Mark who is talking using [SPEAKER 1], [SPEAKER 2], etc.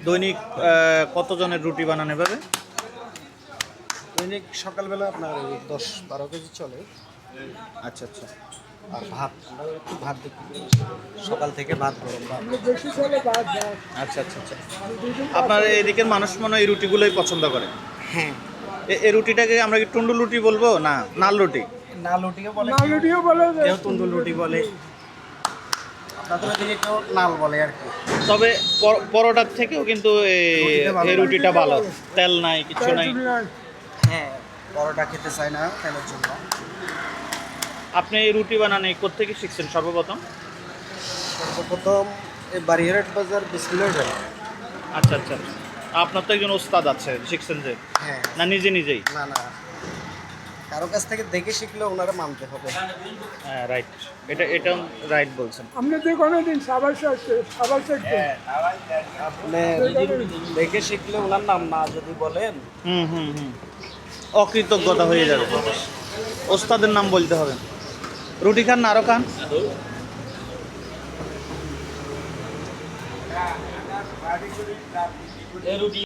[SPEAKER 1] দৈনিক কতজনের রুটি বানানো এভাবে?
[SPEAKER 2] দৈনিক সকালবেলা আপনার ওই 10-12 কেজি চলে।
[SPEAKER 1] আচ্ছা আচ্ছা।
[SPEAKER 2] আর ভাত, আমরা একটু ভাত দেখি সকাল থেকে ভাত, গরম ভাত।
[SPEAKER 1] আচ্ছা আচ্ছা আচ্ছা। আপনার এদিকের মানুষ মনে হয় এই রুটিগুলোই পছন্দ করে।
[SPEAKER 2] হ্যাঁ,
[SPEAKER 1] এই রুটিটাকে আমরা কি টুন্ডুল রুটি বলবো না নাল রুটি?
[SPEAKER 2] নাল রুটিও বলে, নাল রুটিও বলে, কেউ তুন্দুল রুটি বলে, আপনাদের ওদিকে কেউ নাল বলে আর কি।
[SPEAKER 1] তবে পরোটার থেকেও কিন্তু এই রুটিটা ভালো, তেল নাই কিছু নাই।
[SPEAKER 2] হ্যাঁ, পরোটা খেতে চায় না তেলের জন্য।
[SPEAKER 1] আপনি এই রুটি বানানো কোত্থেকে শিখছেন সর্বপ্রথম?
[SPEAKER 2] সর্বপ্রথম এই বাড়িহাট বাজার বিসমিল্লাহ যাই।
[SPEAKER 1] আচ্ছা আচ্ছা। আপনার তো একজন ওস্তাদ আছে, শিখছেন যে?
[SPEAKER 2] হ্যাঁ।
[SPEAKER 1] না নিজে নিজেই?
[SPEAKER 2] না না, কারো কাছ থেকে দেখে শিখলে ওনারা মানতে হবে।
[SPEAKER 1] হ্যাঁ রাইট, এটা রাইট বলছেন।
[SPEAKER 3] আপনি যে কোনোদিন সাবার
[SPEAKER 2] আপনি যদি দেখে শিখলে ওনার নাম না যদি বলেন,
[SPEAKER 1] হুম হুম হুম, অকৃতজ্ঞতা হয়ে যাবে। ওস্তাদের নাম বলতে হবে। রুটি খান না আরো খান?
[SPEAKER 4] রুটি